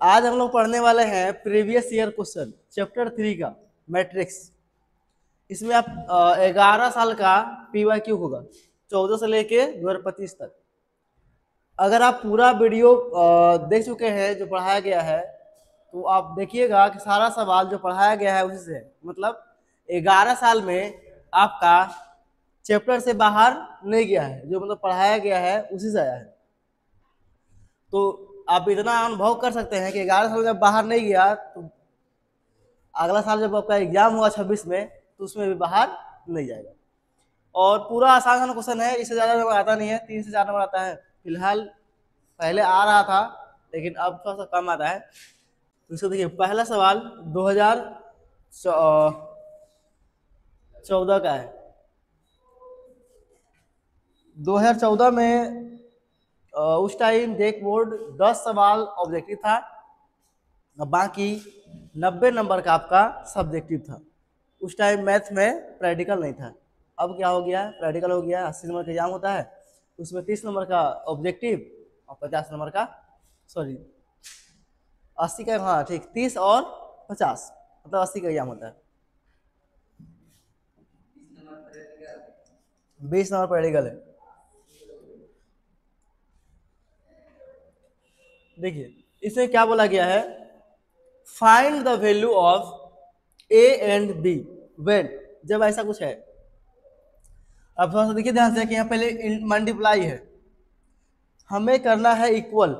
आज हम लोग पढ़ने वाले हैं प्रीवियस ईयर क्वेश्चन चैप्टर 3 का मैट्रिक्स। इसमें आप 11 साल का PYQ होगा, 14 से लेके 2025 तक। अगर आप पूरा वीडियो देख चुके हैं जो पढ़ाया गया है, तो आप देखिएगा कि सारा सवाल जो पढ़ाया गया है उसी से है। मतलब 11 साल में आपका चैप्टर से बाहर नहीं गया है, जो मतलब पढ़ाया गया है उसी से आया है। तो आप इतना अनुभव कर सकते हैं कि 11 साल जब बाहर नहीं गया तो अगला साल जब आपका एग्जाम हुआ 26 में तो उसमें भी बाहर नहीं जाएगा। और पूरा आसान क्वेश्चन है, इससे ज़्यादा नंबर आता नहीं है, 3 से 4 नंबर आता है। फिलहाल पहले आ रहा था लेकिन अब थोड़ा सा कम आता है। तो इसको देखिए, पहला सवाल 2014 का है। 2014 में उस टाइम जेक बोर्ड 10 सवाल ऑब्जेक्टिव था, बाकी 90 नंबर का आपका सब्जेक्टिव था। उस टाइम मैथ में प्रैक्टिकल नहीं था। अब क्या हो गया, प्रैक्टिकल हो गया। 80 नंबर का एग्जाम होता है, उसमें 30 नंबर का ऑब्जेक्टिव और 50 नंबर का, सॉरी 80 का, हाँ ठीक, 30 और 50, मतलब 80 का एग्जाम होता है। 20 नंबर प्रैक्टिकल है। देखिए इसमें क्या बोला गया है, find the value of A and B when, जब ऐसा कुछ है। अब थोड़ा सा देखिए ध्यान से कि यहाँ पहले मल्टीप्लाई है, हमें करना है इक्वल,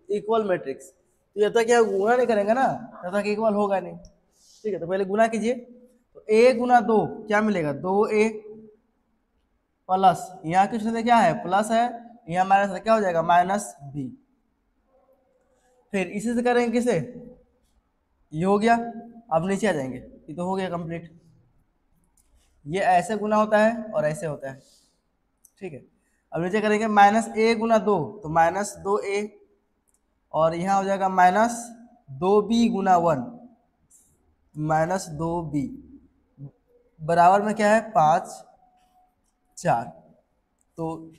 इक्वल मैट्रिक्स। तो जब तक यहाँ गुना नहीं करेंगे ना तब तक इक्वल होगा नहीं। ठीक है, तो पहले गुना कीजिए। तो a गुना 2 क्या मिलेगा, 2a प्लस, यहाँ किस क्या है, प्लस है, यहाँ माइनस है, क्या हो जाएगा, माइनस b। फिर इसी से करेंगे किसे, ये हो गया। अब नीचे आ जाएंगे, ये तो हो गया कंप्लीट। ये ऐसे गुना होता है और ऐसे होता है, ठीक है। अब नीचे करेंगे माइनस a गुना 2, तो माइनस 2a, और यहाँ हो जाएगा माइनस 2b गुना 1, माइनस 2b बराबर में क्या है, 5 4। तो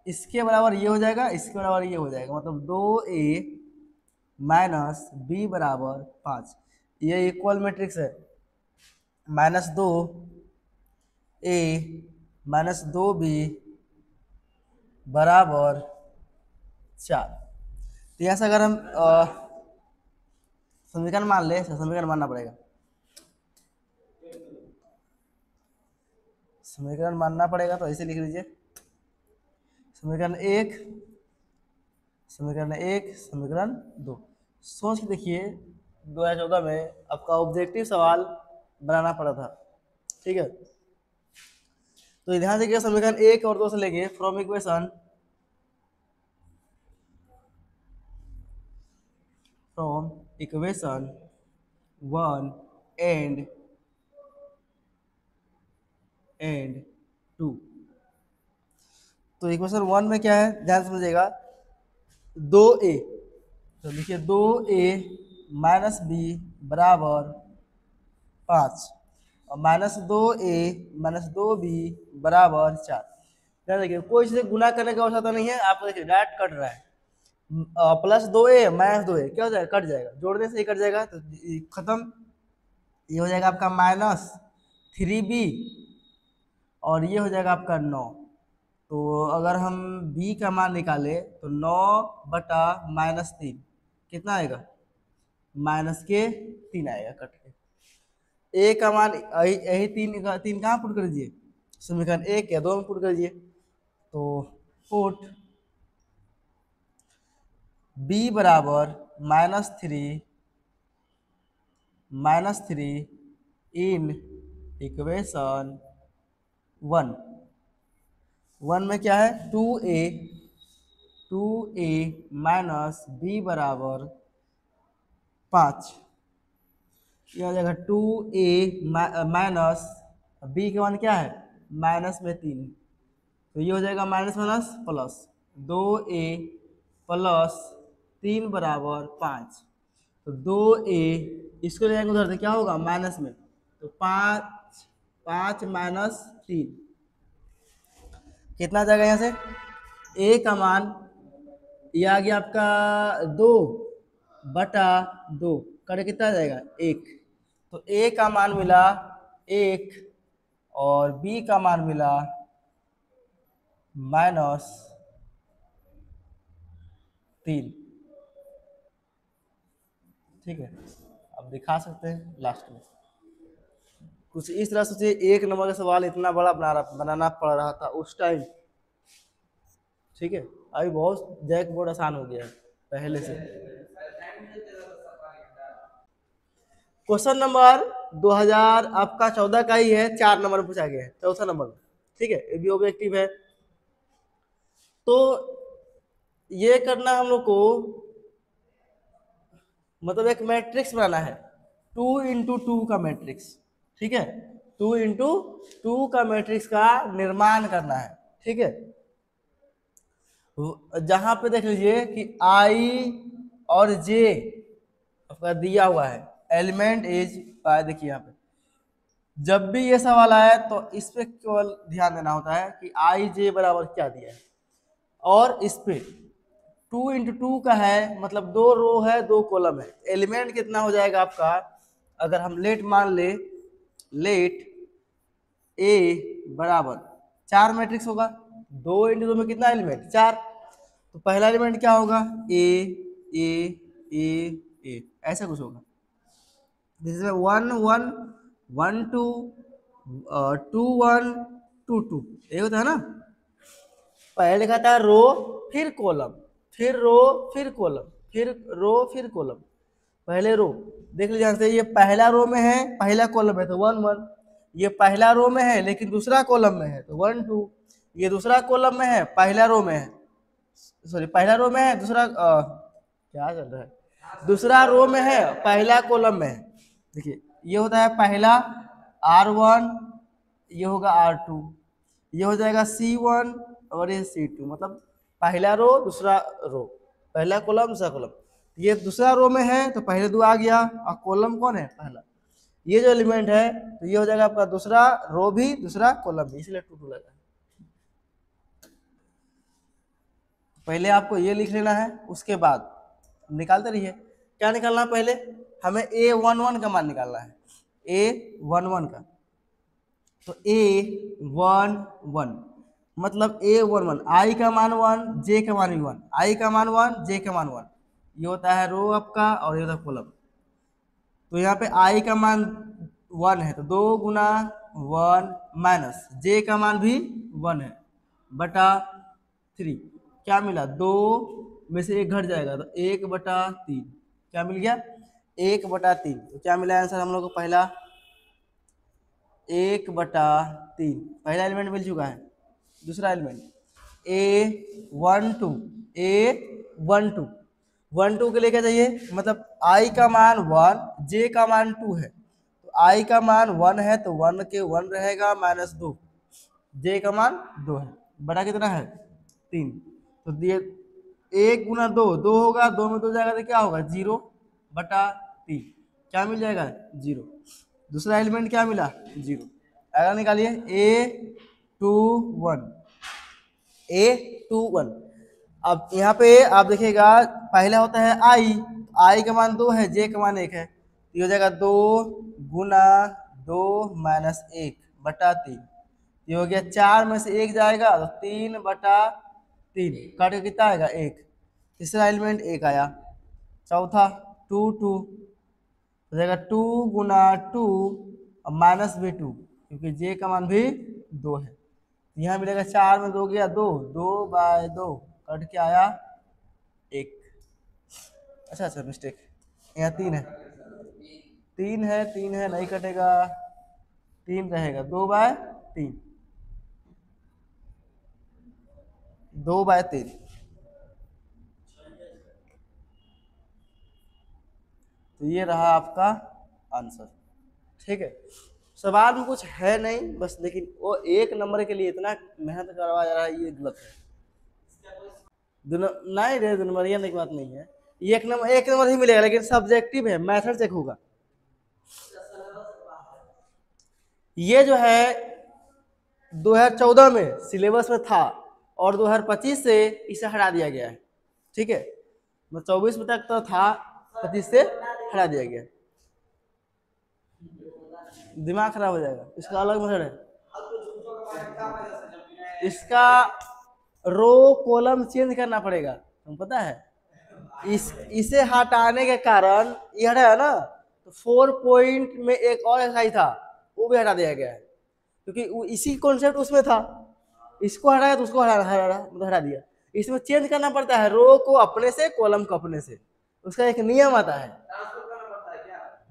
इसके बराबर ये हो जाएगा, इसके बराबर ये हो जाएगा, मतलब 2a माइनस b बराबर 5। ये इक्वल मैट्रिक्स है। माइनस 2a माइनस 2b बराबर 4। तो यहाँ से अगर हम समीकरण मान ले, समीकरण मानना पड़ेगा, समीकरण मानना पड़ेगा। तो ऐसे लिख लीजिए, समीकरण 1, समीकरण 1, समीकरण 2। सोच के देखिए 2014 में आपका ऑब्जेक्टिव सवाल बनाना पड़ा था, ठीक है। तो ध्यान देखिए, समीकरण 1 और 2 से लेंगे from equation, from equation 1 and 2। तो इक्वेशन 1 में क्या है, ध्यान समझिएगा, 2a, तो लिखिए 2a माइनस बी बराबर 5, और माइनस 2a माइनस 2b बराबर 4। ध्यान देखिए, कोई चीज़ गुना करने की आवश्यकता नहीं है, आप देखिए डायरेक्ट कट रहा है। प्लस 2a माइनस 2a क्या हो जाएगा, कट जाएगा, जोड़ने से ही कट जाएगा, तो खत्म। ये हो जाएगा आपका माइनस 3b, और ये हो जाएगा आपका 9। तो अगर हम b का मान निकालें तो 9 बटा माइनस 3 कितना आएगा, माइनस के 3 आएगा कट के। a का मान यही 3 कहाँ पुट कर दीजिए, समीकरण 1 या 2 में पुट कर दीजिए। तो पुट b बराबर माइनस थ्री इन इक्वेशन 1 में क्या है, 2a माइनस b बराबर 5। यह हो जाएगा 2a माइनस b के मान क्या है, माइनस में 3, तो ये हो जाएगा minus minus plus, 2a plus 3 बराबर 5। तो 2a इसको ले जाएंगे उधर से, क्या होगा माइनस में, तो 5 माइनस 3 कितना आ जाएगा, यहाँ से a का मान ये आ गया आपका 2, बटा 2 करके कितना आ जाएगा 1। तो ए का मान मिला 1 और बी का मान मिला -3। ठीक है, अब दिखा सकते हैं लास्ट में। कुछ इस तरह से 1 नंबर का सवाल इतना बड़ा बनाना पड़ रहा था उस टाइम। ठीक है, अभी बहुत जैक बोर्ड आसान हो गया है पहले से। क्वेश्चन नंबर 2000 आपका 14 का ही है, 4 नंबर पूछा गया है, चौथा नंबर। ठीक है, ये भी ऑब्जेक्टिव है। तो ये करना हम लोग को, मतलब एक मैट्रिक्स बनाना है 2x2 का मैट्रिक्स। ठीक है, 2x2 का मैट्रिक्स का निर्माण करना है। ठीक है, जहां पे देख लीजिए कि I और J आपका दिया हुआ है, एलिमेंट इज, देखिए यहाँ पे जब भी ये सवाल आया तो इस पे केवल ध्यान देना होता है कि I J बराबर क्या दिया है, और इस पे 2x2 का है, मतलब 2 रो है 2 कॉलम है। एलिमेंट कितना हो जाएगा आपका, अगर हम लेट मान ले, लेट ए बराबर 4 मैट्रिक्स होगा, 2x2 में कितना एलिमेंट 4। तो पहला एलिमेंट क्या होगा ए ए ए ए, ऐसा कुछ होगा। जिसमें 1 1 1 2 2 1 2 2 ये होता है ना। पहले लिखा था रो फिर कॉलम, फिर रो फिर कॉलम, फिर रो फिर कॉलम। पहले रो देख लीजिए यहाँ से, ये पहला रो में है, पहला कॉलम है तो 1 1, ये पहला रो में है लेकिन दूसरा कॉलम में है तो 1 2, ये दूसरा कॉलम में है पहला रो में है, सॉरी पहला रो में है दूसरा क्या चल रहा है, दूसरा रो में है पहला कॉलम में है। देखिए ये होता है पहला R1, ये होगा R2, ये हो जाएगा C1 और ये C2, मतलब पहला रो दूसरा रो, पहला कॉलम दूसरा कॉलम। ये दूसरा रो में है तो पहले 2 आ गया, और कॉलम कौन है पहला, ये जो एलिमेंट है तो ये हो जाएगा आपका दूसरा रो भी दूसरा कॉलम भी, इसलिए 2 2 लगा। पहले आपको ये लिख लेना है, उसके बाद निकालते रहिए। क्या निकालना है, पहले हमें A11 का मान निकालना है, A11 का। तो A11 मतलब A11, I का मान 1, J का मान भी 1, I का मान 1, J का मान 1, ये होता है रो आपका और ये होता है कॉलम। तो यहाँ पे I का मान 1 है तो 2 गुना 1 माइनस J का मान भी 1 है बटा 3, क्या मिला 2 में से 1 घट जाएगा तो 1/3, क्या मिल गया 1/3। तो क्या मिला आंसर हम लोग को, पहला 1/3, पहला एलिमेंट मिल चुका है। दूसरा एलिमेंट A12, A12 12 के लिए क्या चाहिए, मतलब I का मान 1, J का मान 2 है, तो I का मान 1 है तो 1 के 1 रहेगा माइनस 2, J का मान 2 है, बड़ा कितना है 3। तो दिए 1 गुना 2 2 होगा, 2 में 2 जाएगा तो क्या होगा 0/3, क्या मिल जाएगा 0। दूसरा एलिमेंट क्या मिला 0, अगर निकालिए A21, A21। अब यहाँ पे आप देखिएगा पहला होता है I का मान 2 है, J का मान 1 है, तो ये हो जाएगा 2 गुना 2 माइनस 1/3, ये हो गया 4 में से 1 जाएगा तो 3/3, काट के कितना आएगा 1। तीसरा एलिमेंट 1 आया। चौथा 2 2 हो जाएगा 2 गुना 2 और माइनस भी 2, क्योंकि J का मान भी 2 है। यहाँ मिलेगा 4 में 2 गया 2, 2/2 कट के आया 1। अच्छा मिस्टेक, यहाँ 3 है, 3 है नहीं कटेगा, 3 रहेगा 2/3, 2/3। तो ये रहा आपका आंसर। ठीक है, सवाल में कुछ है नहीं बस, लेकिन वो 1 नंबर के लिए इतना मेहनत करवाया जा रहा है, ये गलत है। नहीं रे, 2 नंबर की बात नहीं है, ये 1 नंबर ही मिलेगा, लेकिन सब्जेक्टिव है, मेथड चेक होगा। ये जो है 2014 में सिलेबस में था और 2025 से इसे हटा दिया गया है। ठीक है, 24 में तक तो था, 25 से हटा दिया गया। दिमाग खराब हो जाएगा, इसका अलग मेथड है। इसका रो कॉलम चेंज करना पड़ेगा, तुमको पता है। इसे हटाने के कारण ये हटा ना, तो 4 पॉइंट में एक और एक्सरसाइज था वो भी हटा दिया गया है, क्योंकि इसी कॉन्सेप्ट उसमें था। इसको हटाया तो उसको हटा दिया। इसमें चेंज करना पड़ता है, रो को अपने से, कॉलम को अपने से, उसका एक नियम आता है।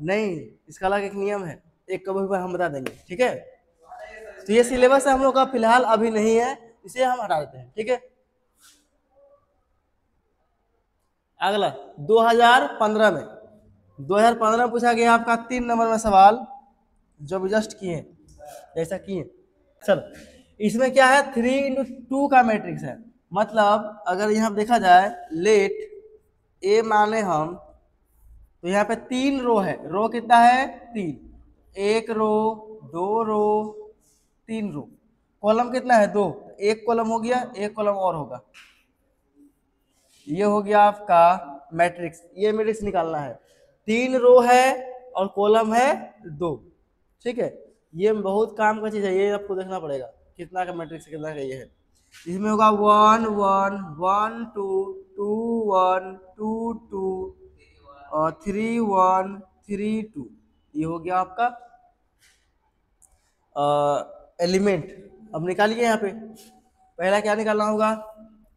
नहीं, इसका अलग एक नियम है, एक कभी हम बता देंगे, ठीक है। तो ये सिलेबस हम लोग का फिलहाल अभी नहीं है, इसे हम हटा देते हैं, ठीक है। अगला 2015 में 2015 में पूछा गया आपका 3 नंबर में सवाल, जो भी जस्ट किए ऐसा किए। चलो, इसमें क्या है, 3x2 का मैट्रिक्स है। मतलब अगर यहाँ देखा जाए, लेट ए माने हम, तो यहाँ पे 3 रो है। रो कितना है, 3, 1 रो, 2 रो, 3 रो। कॉलम कितना है, 2, एक कॉलम हो गया, एक कॉलम और होगा। ये हो गया आपका मैट्रिक्स। ये मैट्रिक्स निकालना है, 3 रो है और कॉलम है 2, ठीक है। ये बहुत काम का चीज है, ये आपको देखना पड़ेगा कितना का मैट्रिक्स कितना का ये है। इसमें होगा 1 1 1 2 2 1 2 2 और 3 1 3 2। ये हो गया आपका एलिमेंट। अब निकालिए यहाँ पे, पहला क्या निकालना होगा,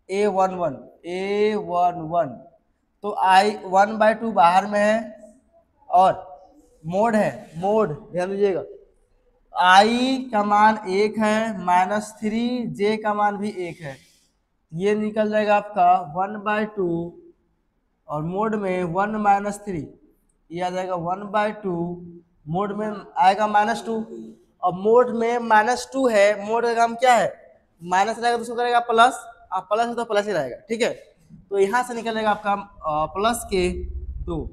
A11 A11। तो I1/2 बाहर में है और मोड है, मोड ध्यान दीजिएगा। I का मान 1 है, -3 J का मान भी 1 है। ये निकल जाएगा आपका 1/2 और मोड में 1 - 3, ये आ जाएगा 1/2। मोड में आएगा -2 और मोड में -2 है। मोड का काम क्या है, माइनस रहेगा तो उसको करेगा प्लस, आप प्लस है तो प्लस ही रहेगा, ठीक है। तो यहाँ से निकलेगा आपका प्लस के 2,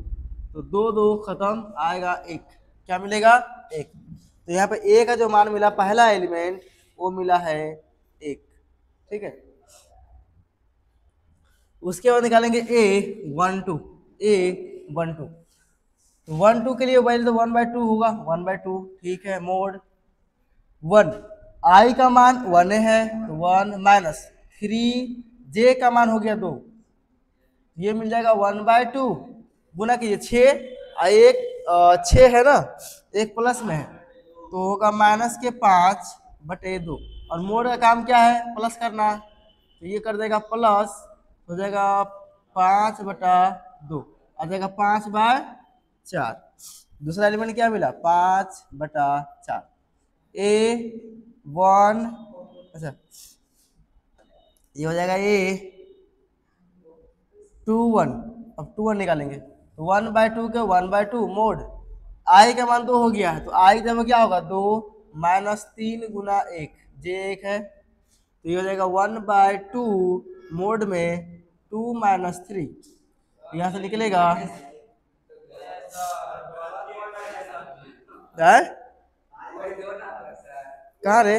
तो 2 2 खत्म, आएगा 1, क्या मिलेगा, 1। तो यहाँ पे ए का जो मान मिला, पहला एलिमेंट, वो मिला है 1, ठीक है। उसके बाद निकालेंगे A12 A12। 1 2 के लिए वैल्यू तो 1/2 होगा, 1/2, ठीक है। मोड 1, I का मान 1 है तो 1 -3 J का मान हो गया 2, ये मिल जाएगा 1/2। गुना कीजिए 6 एक 6 है ना, एक प्लस में है तो होगा -5/2। और मोड का काम क्या है, प्लस करना, तो ये कर देगा प्लस, हो जाएगा 5/2, आ जाएगा 5/4। दूसरा एलिमेंट क्या मिला, 5/4। A1, अच्छा ये हो जाएगा A21। अब 21 निकालेंगे, तो 1/2 के 1/2 मोड, I का मान 2 हो गया है, तो I जब क्या होगा 2 -3 गुना 1, J 1 है, तो ये हो जाएगा 1/2 मोड में 2 - 3, यहाँ से निकलेगा कहाँ रे,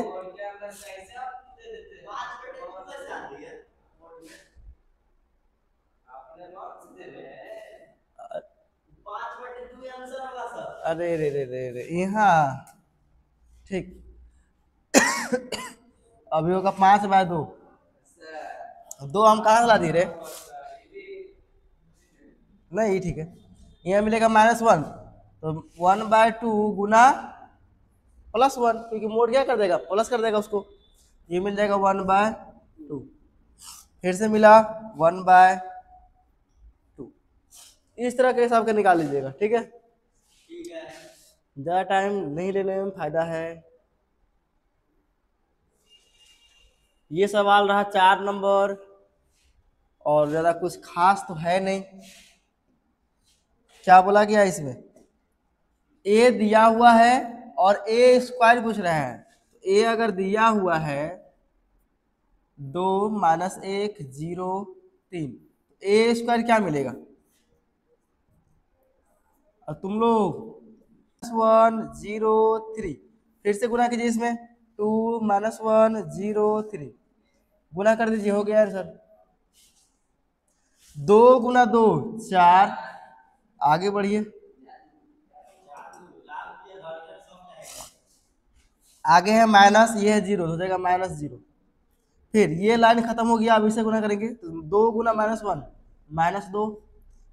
अरे रे रे रे रे, यहाँ ठीक। अभी होगा 5/2, 2 हम कहाँ से ला दिए रे, नहीं ठीक है। यहाँ मिलेगा -1, तो 1/2 गुना +1, क्योंकि मोड क्या कर देगा, प्लस कर देगा उसको। ये मिल जाएगा 1/2, फिर से मिला 1/2। इस तरह के हिसाब के निकाल लीजिएगा, ठीक है। ज़्यादा टाइम नहीं लेने में फायदा है। ये सवाल रहा 4 नंबर, और ज़्यादा कुछ खास तो है नहीं। क्या बोला गया इसमें, ए दिया हुआ है और ए स्क्वायर पूछ रहे हैं। तो ए अगर दिया हुआ है 2 - 1 0 3, ए स्क्वायर क्या मिलेगा, और तुम लोग 1 0 3 फिर से गुना कीजिए, इसमें 2 - 1 0 3 गुना कर दीजिए, हो गया आंसर। 2 गुना 2 4, आगे बढ़िए, आगे है माइनस, ये है जीरो, हो जाएगा माइनस जीरो। फिर ये लाइन खत्म हो गया, अब इसे गुना करेंगे, तो 2 गुना माइनस वन, माइनस दो।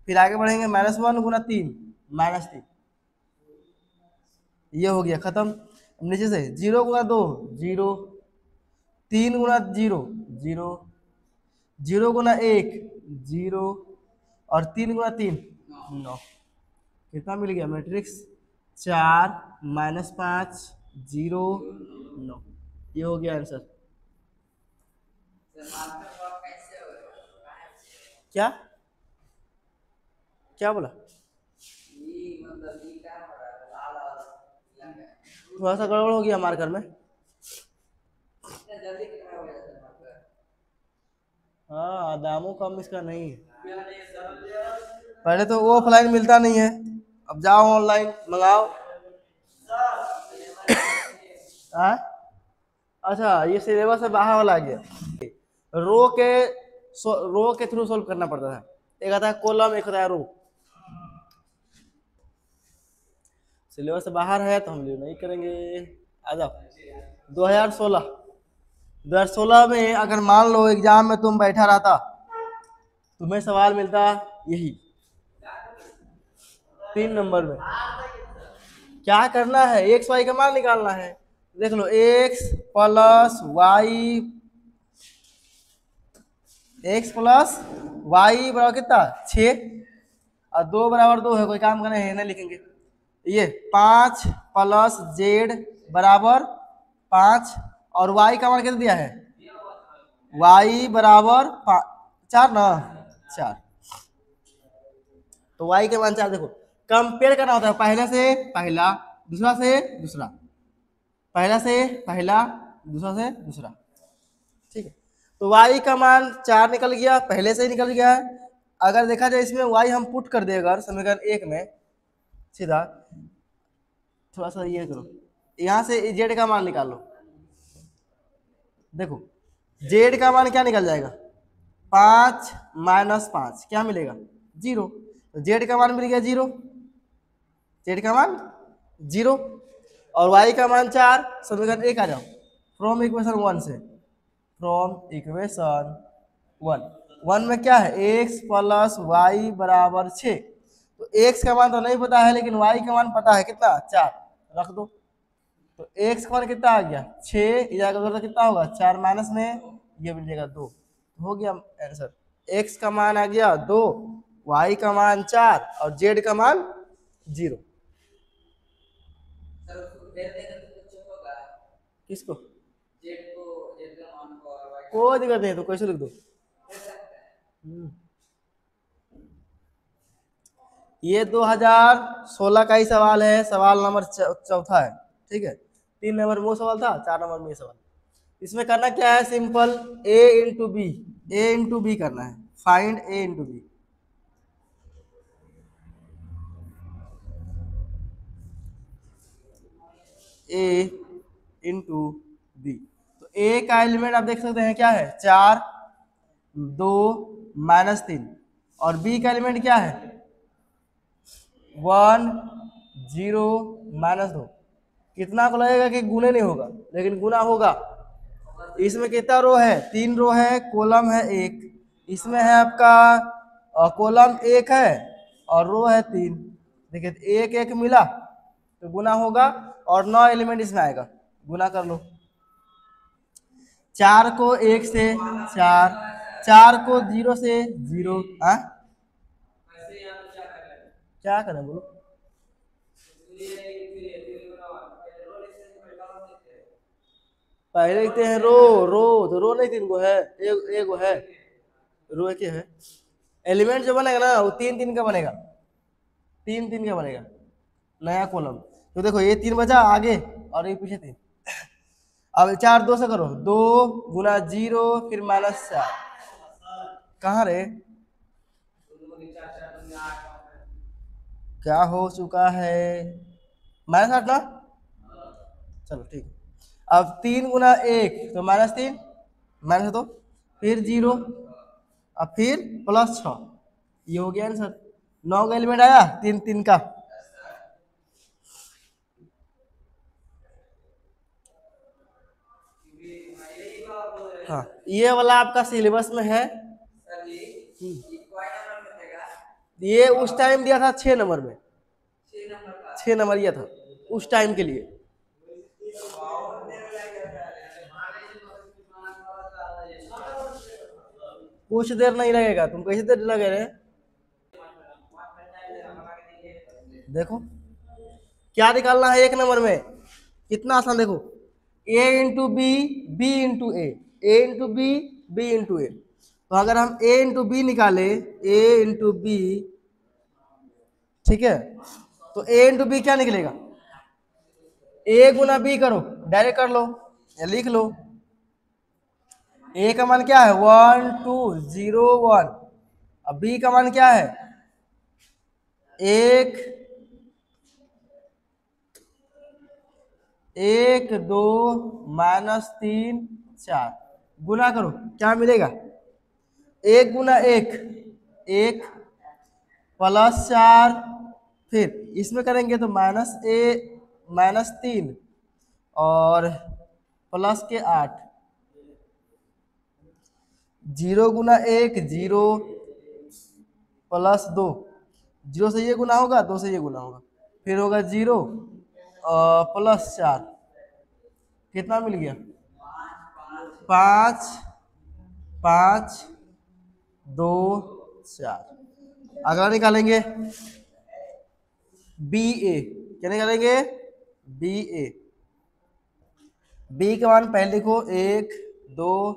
फिर आगे बढ़ेंगे, माइनस वन गुना तीन, माइनस तीन। ये हो गया खत्म। नीचे से जीरो गुना दो, जीरो, तीन गुना जीरो, जीरो, जीरो गुना एक, जीरो, और तीन गुना तीन, 9। कितना मिल गया मैट्रिक्स? 4 minus 5 zero 9। ये हो गया आंसर। क्या क्या बोला? थोड़ा सा गड़बड़ हो गया मार्कर में। हाँ, दामों कम इसका नहीं है। पहले तो ऑफलाइन मिलता नहीं है, अब जाओ ऑनलाइन मंगाओ। हाँ, अच्छा, ये सिलेबस से बाहर वाला आ गया। रो के थ्रू सोल्व करना पड़ता था। एक आता है कॉलम, एक होता है रो। सिलेबस से बाहर है तो हम लोग नहीं करेंगे। आ जाओ। 2016 में अगर मान लो एग्जाम में तुम बैठा रहता, तुम्हें सवाल मिलता यही 3 नंबर में, क्या करना है? एक्स वाई का मान निकालना है। देख लो, X plus Y, X plus Y बराबर कितना? 6, और 2 बराबर 2 है, कोई काम करने है नहीं लिखेंगे। ये 5 प्लस जेड बराबर 5, और वाई का मान कितना दिया है? वाई बराबर 4 ना, 4। तो वाई के मान 4। देखो, कंपेयर करना होता है पहले से पहला, दूसरा से दूसरा, पहला से पहला, दूसरा से दूसरा, ठीक है। तो y का मान 4 निकल गया, पहले से ही निकल गया है। अगर देखा जाए इसमें y हम पुट कर दे अगर समीकरण 1 में सीधा, थोड़ा सा ये करो, यहाँ से z का मान निकाल लो। देखो, z का मान क्या निकल जाएगा? 5 माइनस 5 क्या मिलेगा? 0। तो z का मान मिल गया 0, z का मान 0, और y का मान 4। समीकरण 1 आ जाओ, फ्रॉम इक्वेशन 1 से, फ्रॉम इक्वेशन 1 में क्या है? x प्लस वाई बराबर 6। तो x का मान तो नहीं पता है, लेकिन y का मान पता है, कितना? 4, रख दो। तो x का मान कितना आ गया? 6, इधर तो कितना होगा? 4 माइनस में ये मिल जाएगा 2। हो गया आंसर। x का मान आ गया 2, y का मान 4, और z का मान 0। किसको? कोई दिक्कत नहीं, तो कैसे लिख दो। ये 2016 का ही सवाल है, सवाल नंबर 4 है, ठीक है। 3 नंबर में वो सवाल था, 4 नंबर में ये सवाल। इसमें करना क्या है? Simple, a into B, A into B करना है। Find a into B. a into B, तो a का एलिमेंट आप देख सकते हैं क्या है? 4, 2, माइनस 3, और b का एलिमेंट क्या है? 1, 0, माइनस 2। कितना को लगेगा कि गुने नहीं होगा, लेकिन गुना होगा। इसमें कितना रो है? 3 रो है, कॉलम है 1। इसमें है आपका कॉलम 1 है और रो है 3। देखिए 1 1 मिला तो गुना होगा, और 9 एलिमेंट इसमें आएगा, गुना कर लो। 4 को 1 से 4, 4 को 0 से 0। क्या करें बोलो? पहले लिखते हैं रो, तो रो नहीं 3 को है, एक है, रो एक है। एलिमेंट जो बनेगा ना वो 3 3 का बनेगा, 3 3 का बनेगा नया कॉलम। तो देखो ये 3 बचा आगे और ये पीछे 3। अब 4 2 से करो, 2 गुना 0 फिर माइनस 4। कहाँ रे? क्या हो चुका है? माइनस 8 ना? चलो ठीक है। अब 3 गुना 1 तो माइनस 3, माइनस 2, फिर 0, अब फिर प्लस 6। ये हो गया आंसर। 9 का एलिमेंट आया, 3 3 का। हाँ, ये वाला आपका सिलेबस में है। ये उस टाइम दिया था 6 नंबर में, 6 नंबर ये था उस टाइम के लिए। कुछ देर नहीं लगेगा, तुम कैसे देर लगे रहे। देखो क्या निकालना है 1 नंबर में, कितना आसान। देखो a into B, B into A into B, B into A. तो अगर हम a इंटू बी निकाले, a इंटू बी, ठीक है, तो a इंटू बी क्या निकलेगा, a गुना बी करो, डायरेक्ट कर लो या लिख लो। a का मान क्या है 1 2 0 1। अब b का मान क्या है 1 1 2 -3 4। गुना करो क्या मिलेगा, 1 गुना 1 1 प्लस 4, फिर इसमें करेंगे तो -3 और प्लस के 8। 0 गुना 1 0 प्लस 2, 0 से ये गुना होगा, 2 से ये गुना होगा, फिर होगा 0 प्लस 4। कितना मिल गया 5 5 2 4। अगला निकालेंगे बी ए, क्या निकालेंगे बी ए। बी का मान पहले लिखो 1 2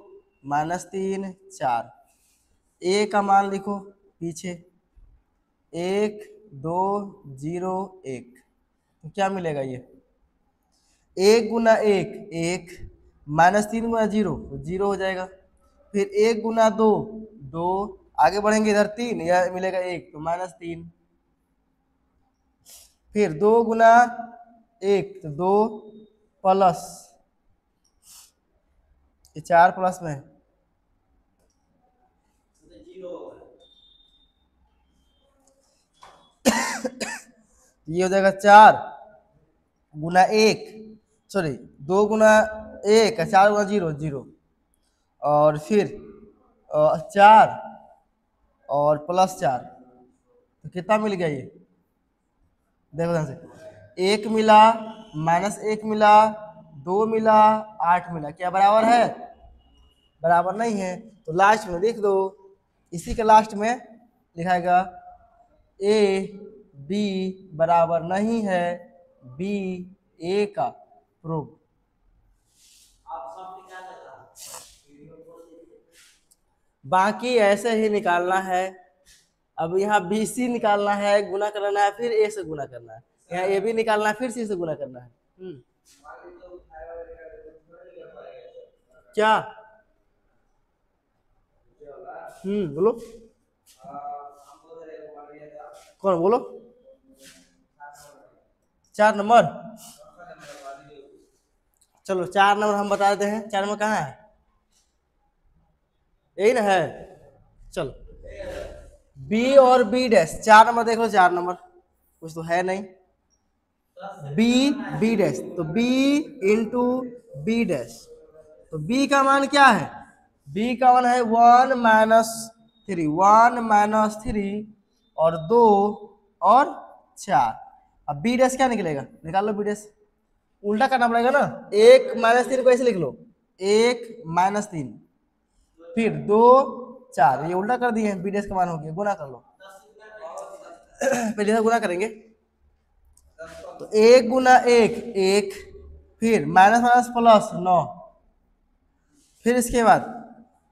-3 4। ए का मान लिखो पीछे 1 2 0 1। तो क्या मिलेगा ये 1 गुना 1 1 -3 गुना 0 तो 0 हो जाएगा। फिर 1 गुना 2 2, आगे बढ़ेंगे इधर 3, यह मिलेगा 1 तो -3। फिर 2 गुना 1 तो 2 प्लस, ये 4 प्लस में है, ये हो जाएगा 4 गुना 1, सॉरी 2 गुना 1 4 गुना 0 0, और फिर 4 और प्लस 4। तो कितना मिल गया ये, देखो ध्यान से, 1 मिला -1 मिला 2 मिला 8 मिला, क्या बराबर है, बराबर नहीं है। तो लास्ट में लिख दो, इसी के लास्ट में लिखाएगा ए बी बराबर नहीं है बी ए का प्रूफ। बाकी ऐसे ही निकालना है। अब यहाँ बी सी निकालना है, गुना करना है, फिर ए से गुना करना है, यहाँ ए बी निकालना है, फिर सी से गुना करना है। क्या बोलो, कौन बोलो, 4 नंबर। चलो 4 नंबर हम बता देते हैं, 4 नंबर कहाँ है, यही ना है। चलो बी और बी डैश, 4 नंबर देख लो, 4 नंबर कुछ तो है नहीं, बी बी डैश, तो बी इंटू बी डैश। तो बी का मान क्या है, बी का मान है 1 -3, 1 -3 और 2 और 4। अब बी डैश क्या निकलेगा, निकाल लो बी डैश, उल्टा करना पड़ेगा ना, 1 -3 को ऐसे लिख लो, 1 -3 फिर 2 4, ये उल्टा कर दिए, बी डैश का मान हो गया, गुना कर लो। पहले गुना करेंगे तो 1 गुना 1 1, फिर माइनस माइनस प्लस 9, फिर इसके बाद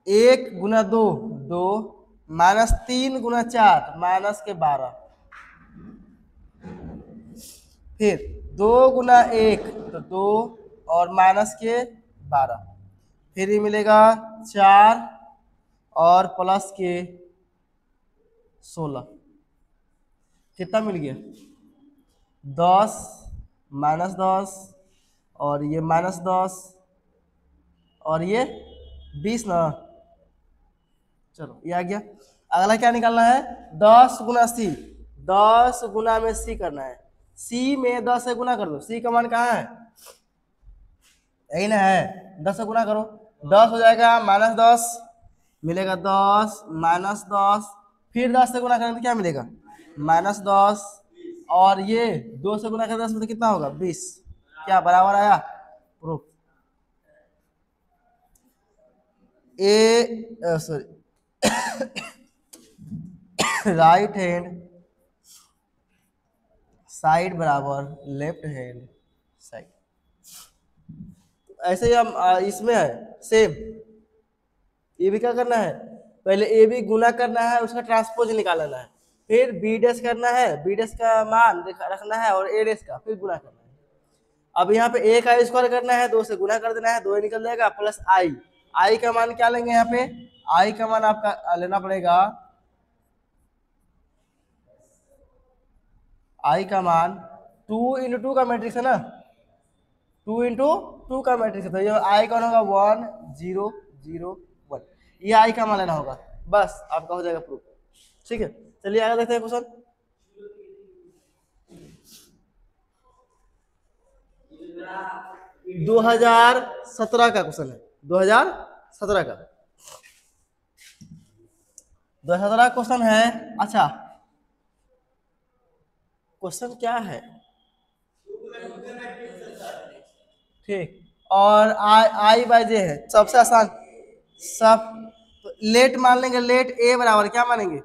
1 गुना 2 2, -3 गुना 4 -12, फिर 2 गुना 1 तो 2 और -12, फिर ये मिलेगा 4 और प्लस के 16। कितना मिल गया 10 -10 और ये -10 और ये 20 ना। चलो ये आ गया। अगला क्या निकालना है 10 गुना सी, 10 गुना में सी करना है, सी में 10 से गुना कर दो, सी का मान कहाँ है, यही ना है, 10 से गुना करो, 10 हो जाएगा -10, मिलेगा 10 -10, फिर 10 से गुना करेंगे तो क्या मिलेगा -10, और ये 2 से गुना करें 10 में तो कितना होगा 20, क्या बराबर आया, प्रूफ। राइट हैंड साइड बराबर लेफ्ट हैंड साइड, ऐसे ही हम इसमें है सेम, ये भी क्या करना है, पहले ए बी गुना करना है, उसका ट्रांसपोज निकालना है, फिर बी डैश करना है, बी डैश का मान रखना है और ए डैश का फिर गुना करना है। अब यहाँ पे ए का स्क्वायर करना है, 2 से गुना कर देना है, 2 निकल जाएगा, प्लस आई, आई का मान क्या लेंगे यहाँ पे, आई का मान आपका लेना पड़ेगा, आई का मान 2 × 2 का मैट्रिक्स है ना, 2 × 2 का मैट्रिक्स है, तो ये आई कौन होगा 1 0 0 1, ये आई का मान लेना होगा, बस आपका हो जाएगा प्रूफ। ठीक है, चलिए आगे देखते हैं क्वेश्चन। दो 2017 का क्वेश्चन है, 2017 का 2017 क्वेश्चन है। अच्छा, क्वेश्चन क्या है, ठीक, और आई बाय जे है, सबसे आसान, सब तो लेट मान लेंगे, लेट ए बराबर क्या मानेंगे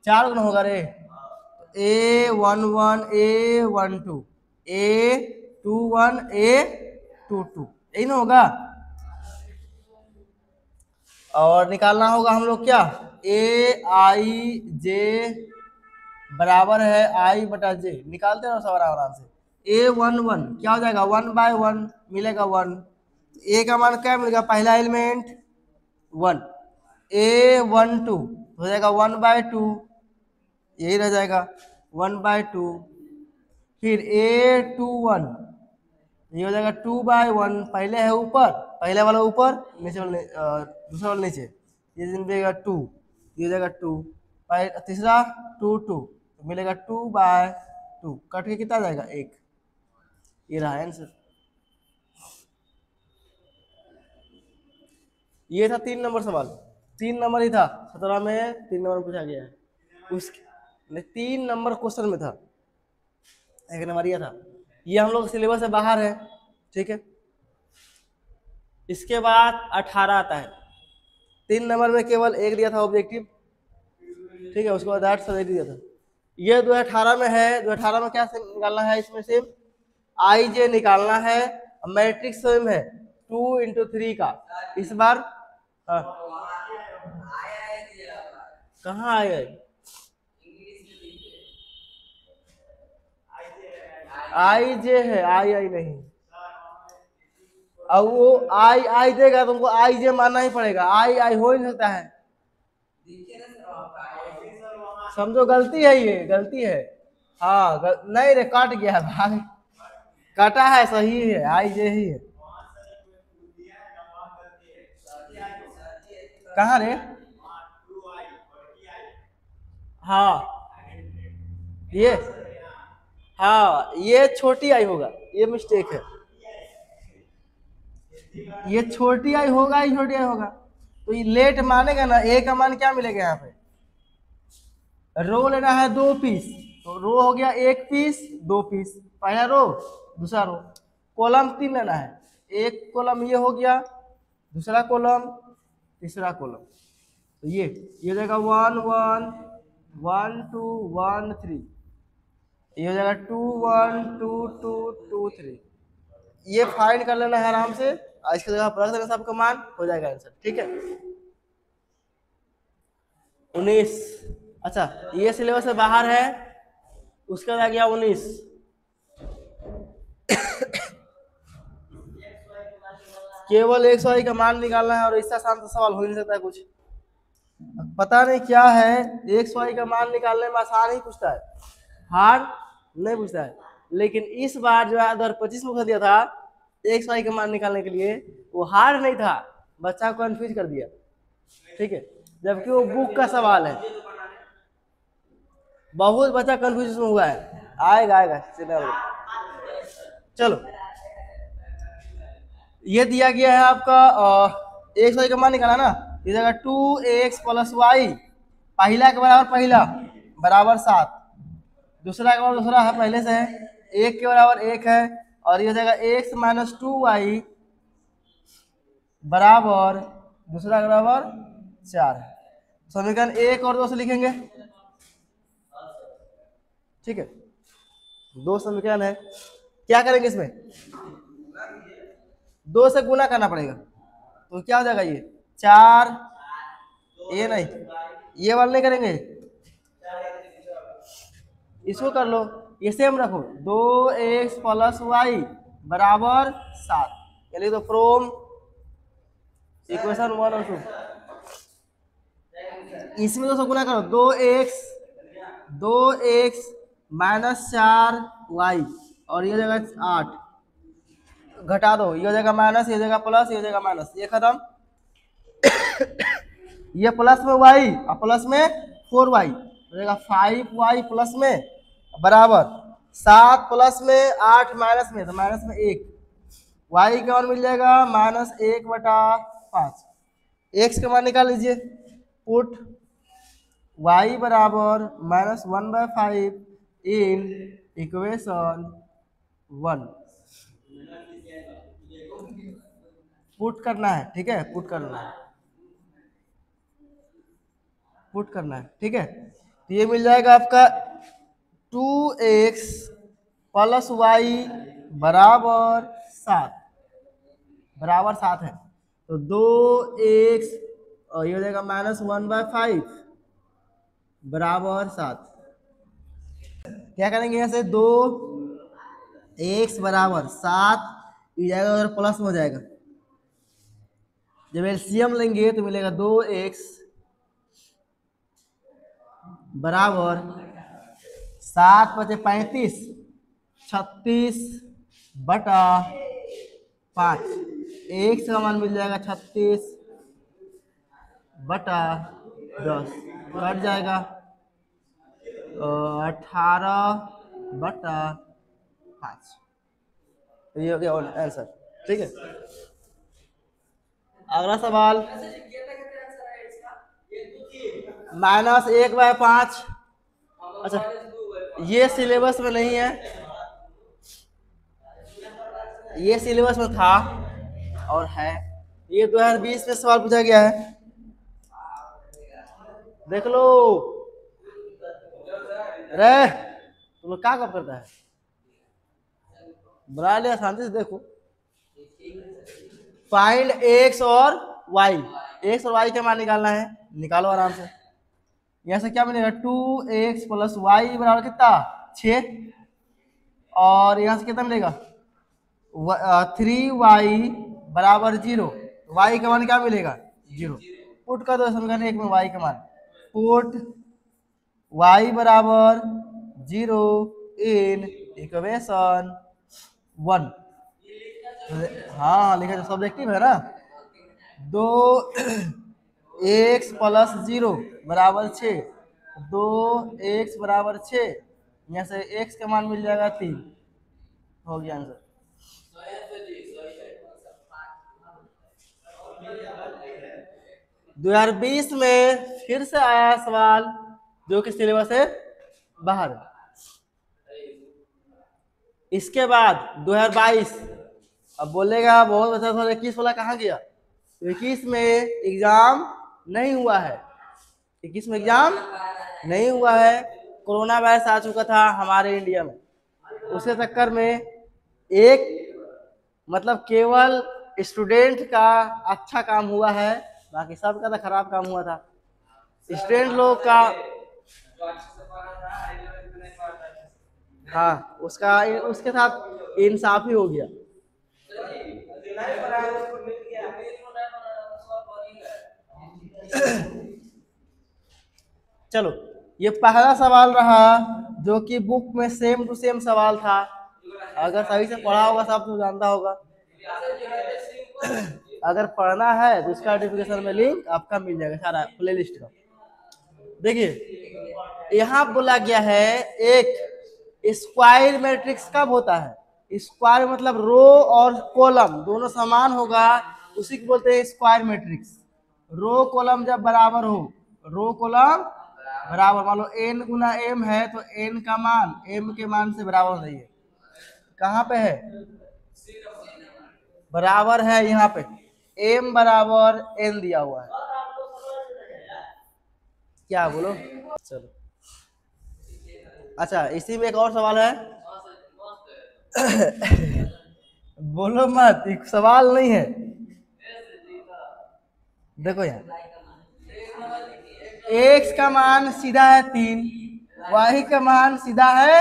4 गुना होगा रे, A11 A12 A21 A22, यही ना होगा, और निकालना होगा हम लोग क्या, ए आई जे बराबर है आई बटा जे, निकालते हैं सब आराम से, A11 क्या हो जाएगा 1/1 मिलेगा 1, ए का मान क्या मिलेगा, पहला एलिमेंट 1, A12 हो जाएगा 1/2, यही रह जाएगा 1/2, फिर A21 ये हो जाएगा 2/1, पहले है ऊपर, पहले वाला ऊपर, नीचे वाला दूसरा वाला नीचे, ये मिलेगा 2, ये हो जाएगा 2, तीसरा 2 2 तो मिलेगा 2/2, कट के कितना जाएगा 1, ये रहा आंसर। ये था 3 नंबर सवाल, 3 नंबर ही था 17 में, 3 नंबर पूछा गया है, उसके 3 नंबर क्वेश्चन में था, 1 नंबर ये था, ये हम लोग सिलेबस से बाहर है। ठीक है, इसके बाद 18 आता है, 3 नंबर में केवल एक दिया था ऑब्जेक्टिव, ठीक है, उसके बाद 8 सब्जेक्ट दिया था, ये 2018 में है, 2018 में क्या निकालना है, इसमें से आई जे निकालना है, मैट्रिक्स सेम है 2 × 3 का, इस बार कहाँ आए, आई जे है, आई आई नहीं, अब वो आई आई देगा तुमको आई जे मानना ही पड़ेगा, आई आई हो ही नहीं सकता है, समझो गलती है, ये गलती है, हाँ नहीं रे काट गया भाई, काटा है, सही है, आई जे ही है, कहाँ रे, हाँ ये, हाँ ये छोटी आई होगा, ये मिस्टेक है, ये छोटी आई होगा, ये छोटी आई होगा, तो ये लेट मानेगा ना, ए का मान क्या मिलेगा यहाँ पे, रो लेना है 2 पीस, तो रो हो गया 1 पीस 2 पीस, पहला रो दूसरा रो, कॉलम 3 लेना है, एक कॉलम ये हो गया, दूसरा कॉलम, तीसरा कॉलम, तो ये हो जाएगा 1 1 1 2 1 3, ये हो जाएगा 2 1 2 2 2 3, ये फाइंड कर लेना है आराम से, इसकी जगह पर रख देना सबका मान, हो जाएगा आंसर। ठीक है, 19, अच्छा ये सिलेबस से बाहर है, उसके बाद आ गया 19, केवल x y का मान निकालना है, और इससे आसान तो सवाल हो ही नहीं सकता है कुछ, पता नहीं क्या है, x y का मान निकालने में आसान ही पूछता है, हार्ड नहीं पूछता है, लेकिन इस बार जो है 2025 में दिया था x y का मान निकालने के लिए, वो हार्ड नहीं था, बच्चा को कंफ्यूज कर दिया। ठीक है, जबकि वो बुक का सवाल है, बहुत बच्चा कंफ्यूज में हुआ है, आएगा आएगा। चलो ये दिया गया है आपका एक्स वाई का मान निकाला ना, इस जगह 2x + y, पहला के बराबर पहला बराबर 7, दूसरा के बराबर दूसरा है पहले से है, एक के बराबर 1 है, और ये जगह x - 2y बराबर दूसरा के बराबर 4 है। समीकरण 1 और 2 से लिखेंगे, ठीक है। 2 समीकरण है, क्या करेंगे इसमें 2 से गुना करना पड़ेगा, तो क्या हो जाएगा ये 4, ये नहीं, ये वाला नहीं करेंगे, इसको कर लो, ये सेम रखो, 2x + y बराबर 7, यानी तो फ्रॉम इक्वेशन 1 और 2, इसमें 2 से गुना करो, 2x - 4y, और ये जगह 8 घटा दो, ये जगह माइनस, ये जगह प्लस, ये जगह माइनस, ये खत्म। ये प्लस में y और प्लस में 4y, हो जाएगा 5y प्लस में बराबर 7 प्लस में 8 माइनस में, तो माइनस में 1, y का मान मिल जाएगा -1/5। x का मान निकाल लीजिए, पुट y बराबर -1/5 इन इक्वेशन 1, पुट करना है, ठीक है, पुट करना है, पुट करना है, ठीक है। तो ये मिल जाएगा आपका 2x + y बराबर 7 है, तो 2x और ये हो जाएगा -1/5 बराबर 7। क्या करेंगे यहाँ से 2x बराबर 7, ये जाएगा और प्लस में हो जाएगा, जब एलसीएम लेंगे तो मिलेगा 2x बराबर 7 × 35 36/5, x का मान मिल जाएगा 36/10, कट जाएगा 18/5, ये हो गया आंसर, ठीक है। अगला सवाल -1/5, अच्छा ये सिलेबस में नहीं है, ये सिलेबस में था और है, ये 2020 में सवाल पूछा गया है, देख लो रे, तुम लोग क्या कब करता है, बुला लिया, शांति से देखो। फाइंड x और y, x और y का मान निकालना है, निकालो आराम से। यहाँ से क्या मिलेगा 2x + y बराबर कितना 6, और यहाँ से कितना मिलेगा 3y बराबर 0, y का मान क्या मिलेगा 0, पुट कर दो समीकरण 1 में y का मान, पुट y बराबर 0 इन इक्वेशन 1, हाँ लिखा, सब्जेक्टिव है ना, 2x + 0 बराबर 6, 2x बराबर 6, यहाँ से x का मान मिल जाएगा 3, हो गया आंसर। 2020 में फिर से आया सवाल जो कि सिलेबस से बाहर है। इसके बाद 2022, अब बोलेगा बहुत अच्छा सर 21 वाला कहाँ गया, तो 21 में एग्जाम नहीं हुआ है, 21 में एग्जाम नहीं हुआ है, कोरोना वायरस आ चुका था हमारे इंडिया में, उसके चक्कर में एक मतलब केवल स्टूडेंट का अच्छा काम हुआ है, बाकी सबका तो खराब काम हुआ था। स्टूडेंट लोग का हाँ उसका उसके साथ इंसाफ ही हो गया। चलो ये पहला सवाल रहा जो कि बुक में सेम टू सेम सवाल था, अगर सही से पढ़ा होगा सब तो जानता होगा, अगर पढ़ना है तो इसका डिस्क्रिप्शन में लिंक आपका मिल जाएगा सारा प्लेलिस्ट का। देखिए यहाँ बोला गया है एक स्क्वायर मैट्रिक्स कब होता है, स्क्वायर मतलब रो और कॉलम दोनों समान होगा, उसी को बोलते हैं स्क्वायर मैट्रिक्स। रो कॉलम जब बराबर हो, रो कॉलम बराबर, मान लो एन गुना एम है तो एन का मान एम के मान से बराबर नहीं है, कहाँ पे है, बराबर है यहाँ पे, एम बराबर एन दिया हुआ है। क्या बोलो, चलो अच्छा इसी में एक और सवाल है। बोलो मत, एक सवाल नहीं है, देखो यहाँ एक्स का मान सीधा है 3, वाई का मान सीधा है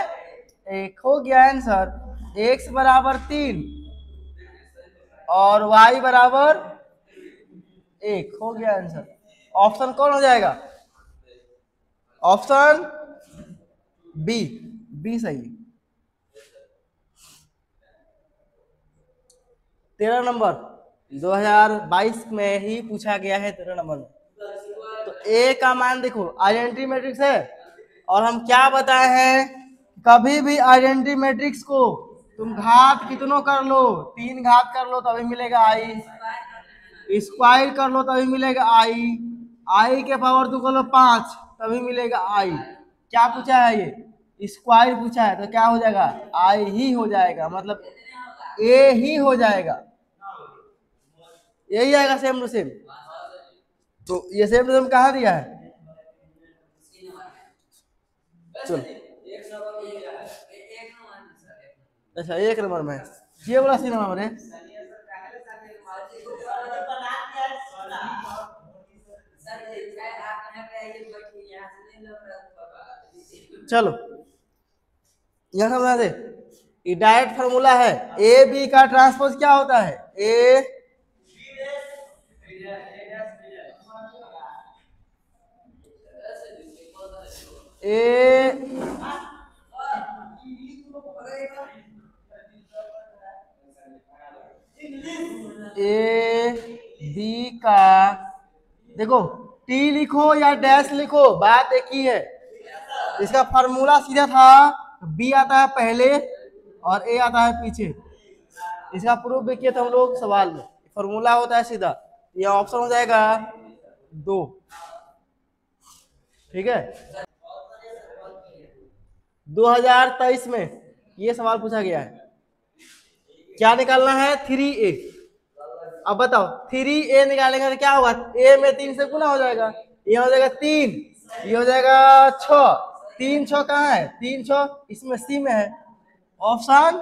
1, हो गया आंसर। एक्स बराबर 3 और वाई बराबर 1, हो गया आंसर। ऑप्शन कौन हो जाएगा, ऑप्शन बी, बी सही है। 13 नंबर 2022 में ही पूछा गया है, 13 नंबर में। तो ए का मान देखो आइडेंटिटी मैट्रिक्स है, और हम क्या बताए हैं, कभी भी आइडेंटिटी मैट्रिक्स को तुम घात कितनों कर लो, 3 घात कर लो तभी मिलेगा आई, स्क्वायर कर लो तभी मिलेगा आई, आई के पावर 2 कर लो 5 तभी मिलेगा आई। क्या पूछा है, ये स्क्वायर पूछा है, तो क्या हो जाएगा, आई ही हो जाएगा, मतलब ए ही हो जाएगा, यही आएगा सेम टू सेम। तो ये सेम टू सेम कहाँ दिया है, चलो अच्छा 1 नंबर में, ये वाला सी नंबर है। चलो यह समझा दे, ये डायरेक्ट फार्मूला है, ए बी का ट्रांसपोज क्या होता है, ए ए बी का, देखो टी लिखो या डैश लिखो बात एक ही है, इसका फार्मूला सीधा था, बी आता है पहले और ए आता है पीछे, इसका प्रूफ भी किया था हम लोग सवाल में, फार्मूला होता है सीधा, ये ऑप्शन हो जाएगा 2, ठीक है। 2023 में ये सवाल पूछा गया है, क्या निकालना है, 3a। अब बताओ 3a निकालेंगे तो क्या होगा, a में 3 से गुना हो जाएगा, ये हो जाएगा 3, ये हो जाएगा 6, 3 6 कहाँ है, 3 6 इसमें सी में है, ऑप्शन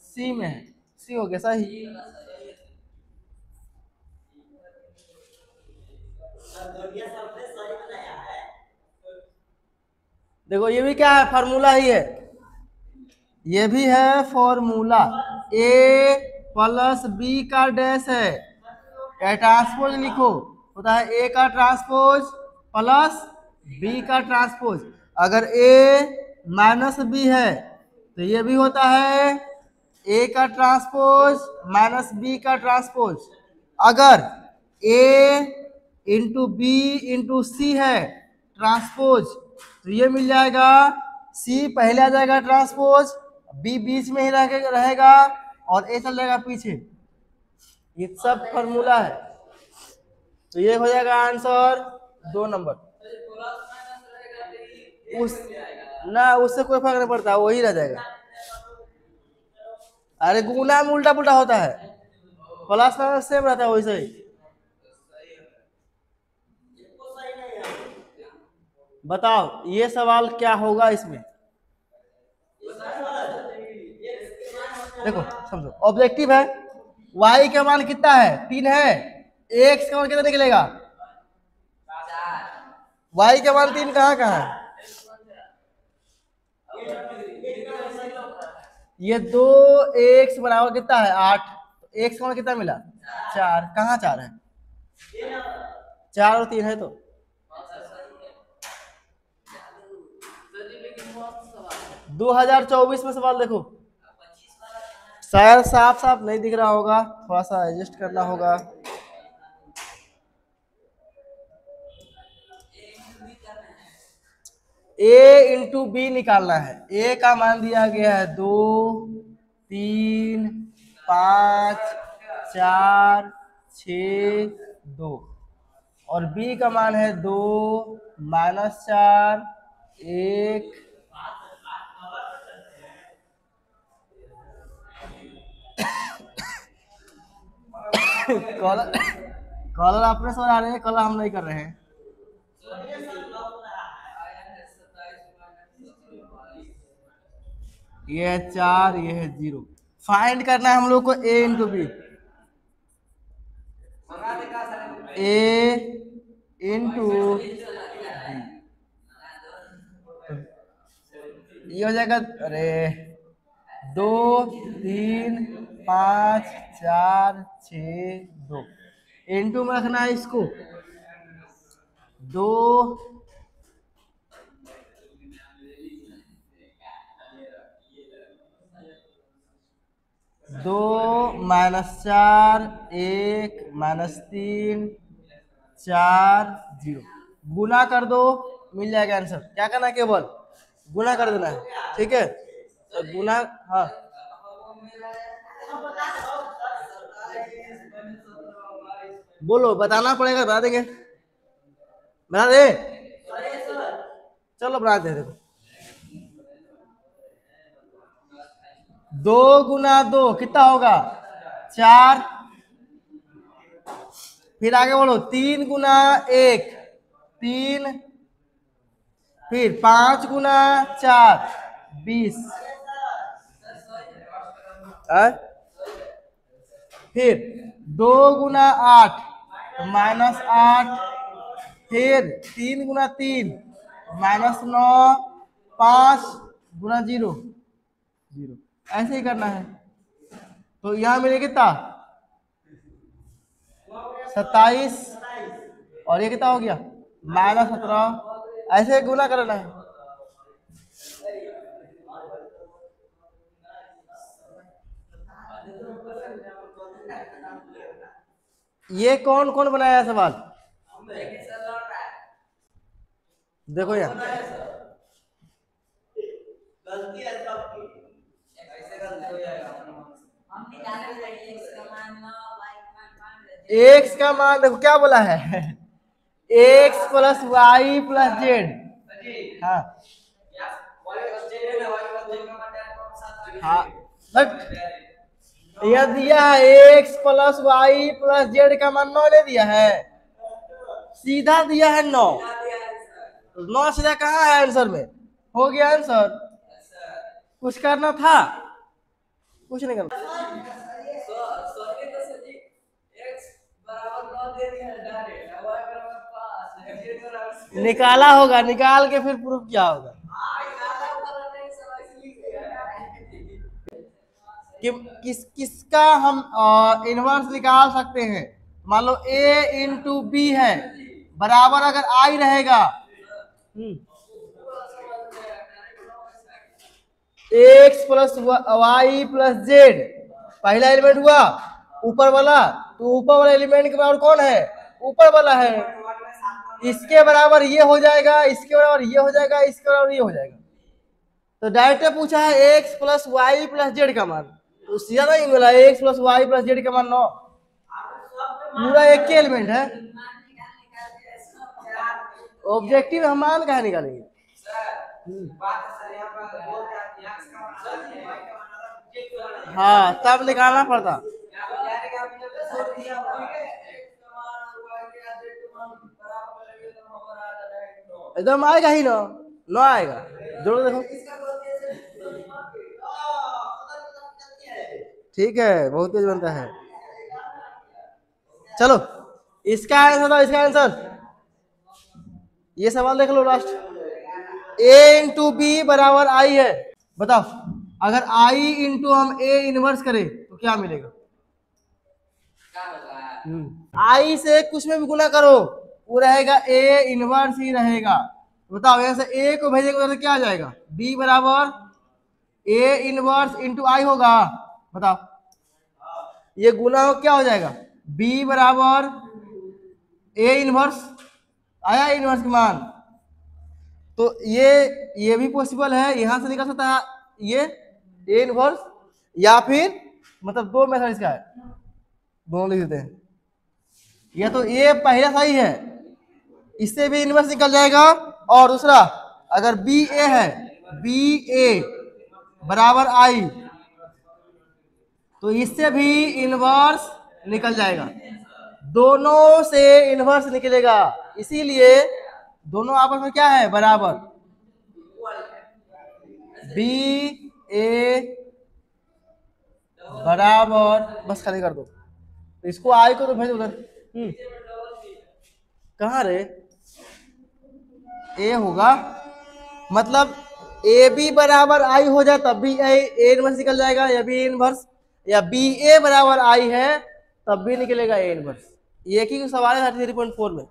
सी में है, सी हो गया सही। देखो ये भी क्या है, फार्मूला ही है, ये भी है फॉर्मूला, ए प्लस बी का डैश है, ट्रांसपोज लिखो, होता है ए का ट्रांसपोज प्लस बी का ट्रांसपोज, अगर ए माइनस बी है तो ये भी होता है ए का ट्रांसपोज माइनस बी का ट्रांसपोज, अगर ए इंटू बी इंटू सी है ट्रांसपोज तो ये मिल जाएगा, सी पहले आ जाएगा ट्रांसपोज, बी बीच में ही रहेगा और ए चल जाएगा पीछे, ये सब फॉर्मूला है, तो ये हो जाएगा आंसर 2 नंबर। उस ना उससे कोई फर्क नहीं पड़ता, वही रह जाएगा, अरे गुना में उल्टा पुल्टा होता है, प्लस माइनस सेम रहता है वैसे ही। बताओ ये सवाल क्या होगा इसमें, देखो समझो ऑब्जेक्टिव है, y का मान कितना है 3 है, x का मान कितना निकलेगा, y का मान 3 कहाँ कहाँ है, ये 2 x बराबर कितना है 8, x का मान कितना मिला 4, कहाँ 4 है, 4 और 3 है, तो 2024 में सवाल देखो, शायद साफ साफ नहीं दिख रहा होगा, थोड़ा सा एडजस्ट करना होगा, ए इंटू बी निकालना है। ए का मान दिया गया है 2, 3, 5, 4, 6, 2 और बी का मान है 2, -4, 1। कॉलर कॉलर अपने से आ रहे हैं, कॉलर हम नहीं कर रहे हैं। ये है 4, ये है 0। फाइंड करना है हम लोग को a into B. a into ये हो जाएगा, अरे 2, 3, 5, 4, 6, 2 इंटू में रखना है इसको 2, 2 -4, 1 -3, 4, 0 गुना कर दो, मिल जाएगा आंसर। क्या करना है, केवल गुना कर देना है, ठीक है। तो गुना, हाँ बोलो, बताना पड़ेगा, बता देंगे, बता दे, चलो बता दे। देखो 2 गुना 2 कितना होगा 4, फिर आगे बोलो 3 गुना 1 3, फिर 5 गुना 4 20, फिर 2 गुना 8 -8, फिर 3 गुना 3 -9, 5 गुना 0 0, ऐसे ही करना है। तो यहाँ मिलेगा कितना 27 और ये कितना हो गया -17, ऐसे गुना करना है। ये कौन कौन बनाया सवाल, देखो यहाँ एक्स का मान देखो क्या बोला है X plus Y plus Z. हाँ हाँ, यह दिया है X plus Y plus Z का मान 9 ले दिया है, सीधा दिया है 9। 9 सीधा कहाँ है आंसर में, हो गया आंसर। कुछ करना था, कुछ नहीं करना। निकाला होगा, निकाल के फिर प्रूफ किया होगा कि किसका हम इनवर्स निकाल सकते हैं। मान लो a इंटू बी है बराबर, अगर आई रहेगा X plus Y plus Z, पहला एलिमेंट हुआ ऊपर वाला, तो ऊपर वाला एलिमेंट के बराबर कौन है, ऊपर वाला है। इसके बराबर ये हो जाएगा, इसके बराबर ये हो जाएगा, इसके बराबर ये हो जाएगा। तो डायरेक्ट पूछा है X plus Y plus Z का मान, तो सीधा नहीं मिला, X plus Y plus Z का मान 9, पूरा एक ही एलिमेंट है। ऑब्जेक्टिव हम मान कहाँ निकालेंगे, हाँ तब निकालना पड़ता। एकदम आएगा ही ना, ना आएगा, जोड़ देखो, ठीक है, बहुत तेज बनता है। चलो इसका आंसर था, इसका आंसर ये सवाल देख लो लास्ट, a इंटू बी बराबर आई है। बताओ अगर i इंटू हम a इनवर्स करें तो क्या मिलेगा, i से कुछ में भी गुना करो वो रहेगा a इनवर्स ही रहेगा। बताओ यहाँ से a को भेजेंगे तो क्या आ जाएगा, b बराबर a इनवर्स इंटू आई होगा। बताओ ये गुना हो क्या हो जाएगा, b बराबर a इनवर्स, आया इनवर्स का मान, तो ये भी पॉसिबल है, यहां से निकल सकता है ये ए इनवर्स, या फिर मतलब दो मेथड इसका है, दोनों लिख देते हैं। या तो ये पहला सही है, इससे भी इनवर्स निकल जाएगा, और दूसरा अगर बी ए है, बी ए बराबर आई, तो इससे भी इनवर्स निकल जाएगा, दोनों से इनवर्स निकलेगा, इसीलिए दोनों आपस में क्या है, बराबर। बी ए बराबर, बस खाली कर दो इसको, आई को तो भेज उधर। कहाँ रे, ए होगा, मतलब ए बी बराबर आई हो जाए तब भी ए इनवर्स निकल जाएगा, या बी इनवर्स, या बी ए बराबर आई है तब भी निकलेगा ए इनवर्स। ये एक ही सवाल है 33.4 में।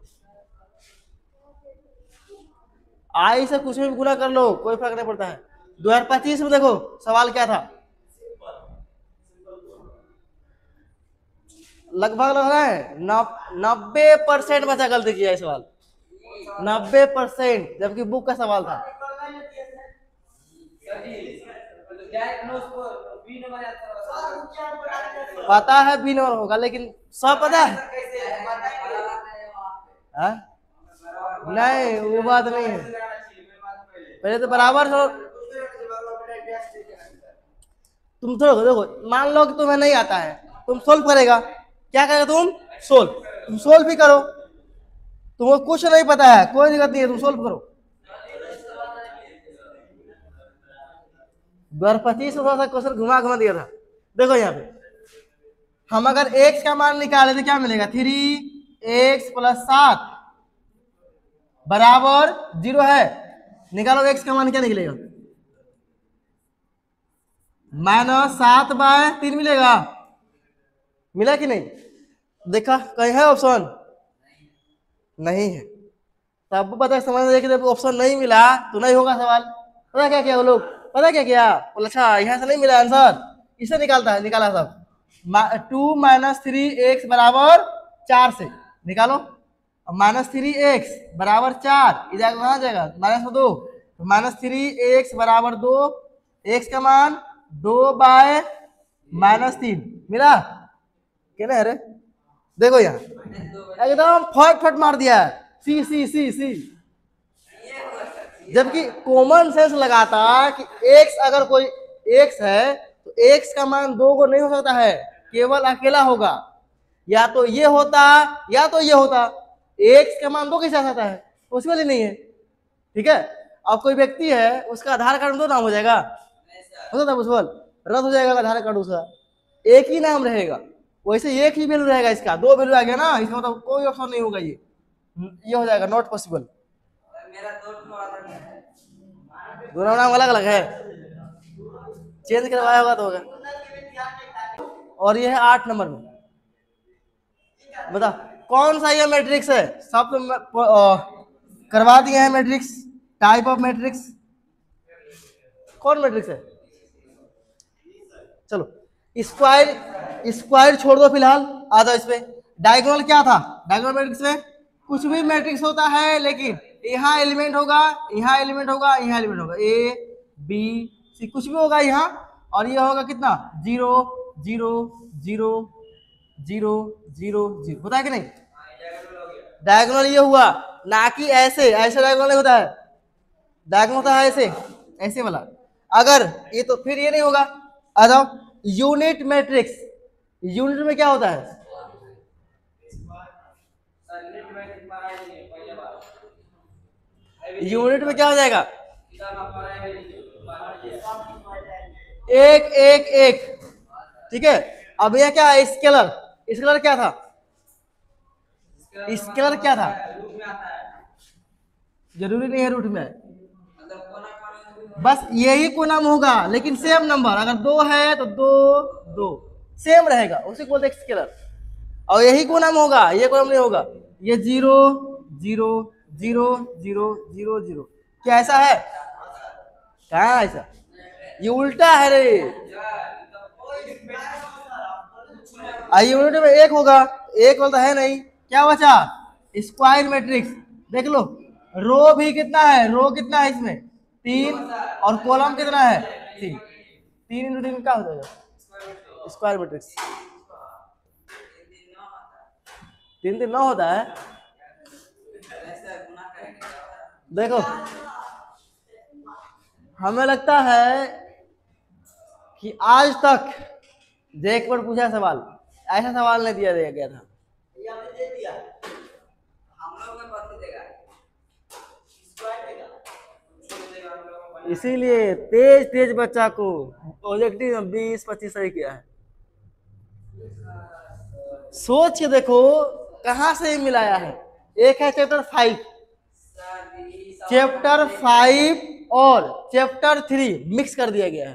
आई से कुछ भी गुना कर लो, कोई फर्क नहीं पड़ता है। 2025 में देखो सवाल क्या था, लगभग लग रहा है 90% बचा गलती किया इस सवाल, 90%, जबकि बुक का सवाल था। पता है बी नंबर होगा, लेकिन सब पता है, नहीं वो बात नहीं है, पहले तो बराबर हो। तुम थोड़ा देखो, मान लो कि तुम्हें नहीं आता है, तुम सोल्व करेगा, क्या करेगा तुम सोल्व भी करो, तुमको कुछ नहीं पता है कोई दिक्कत नहीं है, तुम सोल्व करो। 2025 में थोड़ा सा क्वेश्चन घुमा घुमा दिया था। देखो यहाँ पे हम अगर x का मान निकाले तो क्या मिलेगा, 3x + 7 बराबर 0 है, निकालो x का मान क्या निकलेगा, -7/3 मिलेगा, मिला कि नहीं, देखा कहीं है ऑप्शन, नहीं है, तब पता समझ में, कि ऑप्शन नहीं मिला तो नहीं होगा सवाल। पता क्या किया वो लोग, पता क्या किया, बोला अच्छा यहाँ से नहीं मिला आंसर, इसे निकाला सब, 2 - 3x बराबर 4 से निकालो, -3x बराबर 4, इधर कहाँ जाएगा, -2, -3x बराबर 2, x का मान 2/-3 मिला क्या, नहीं अरे देखो यहाँ एकदम फट मार दिया है, सी सी सी सी, जबकि कॉमन सेंस लगाता कि x अगर कोई x है तो x का मान 2 को नहीं हो सकता है, केवल अकेला होगा, या तो ये होता या तो ये होता, x का मान 2 कैसे आ सकता है, पॉसिबल ही नहीं है। ठीक है, अब कोई व्यक्ति है उसका आधार कार्ड में 2 नाम हो जाएगा, हो सकता पॉसिबल, रद्द हो जाएगा आधार कार्ड, उसका एक ही नाम रहेगा, वैसे एक ही वैल्यू रहेगा, इसका 2 वैल्यू आ गया ना, इसका मतलब कोई ऑप्शन नहीं होगा, ये हो जाएगा नॉट पॉसिबल। दोनों नाम अलग अलग है, चेंज करवाया होगा तो होगा। और ये है 8 नंबर में, बता कौन सा ये मैट्रिक्स है, सब तो करवा दिए हैं मैट्रिक्स, टाइप ऑफ मैट्रिक्स, कौन मैट्रिक्स है, चलो स्क्वायर छोड़ दो फिलहाल, आ जाओ इस पे। डायगोनल क्या था, डायगोनल मैट्रिक्स में कुछ भी मैट्रिक्स होता है, लेकिन यहाँ एलिमेंट होगा, यहाँ एलिमेंट होगा, यहाँ एलिमेंट होगा, ए बी सी कुछ भी होगा यहाँ, और ये होगा कितना 0 0 0 0 0 0, होता है कि नहीं, डायगोनल ये हुआ, ना कि ऐसे डायगोनल नहीं होता है, डायगोनल होता है ऐसे वाला, अगर ये तो फिर ये नहीं होगा। आ जाओ यूनिट मैट्रिक्स, यूनिट में क्या होता है, यूनिट में क्या हो जाएगा, 1 1 1, ठीक है। अब यह क्या है, स्केलर क्या था, स्केलर क्या था, जरूरी नहीं है रूट में, बस यही को नाम होगा, लेकिन सेम नंबर, अगर 2 है तो 2 2 सेम रहेगा, उसी को बोलते हैं स्केलर, और यही को नाम होगा, ये को नाम नहीं होगा, ये 0 0 0 0 0 0, क्या ऐसा है, कहाँ ऐसा, ये उल्टा है रे, यूनिट में 1 होगा, 1 वाला है नहीं, क्या बचा, स्क्वायर मैट्रिक्स, देख लो रो भी कितना है, रो कितना है इसमें 3 और कॉलम कितना है 3, 3 इंटू 3 क्या हो जाएगा स्क्वायर मैट्रिक्स। 3 3 9 होता है। देखो हमें लगता है कि आज तक जो एक बार पूछा सवाल, ऐसा सवाल नहीं दिया गया था। इसीलिए तेज तेज बच्चा को ऑब्जेक्टिव में 20-25 सही किया है। सोच के देखो कहां से मिलाया है। एक है चैप्टर 5, चैप्टर 5 और चैप्टर 3 मिक्स कर दिया गया है।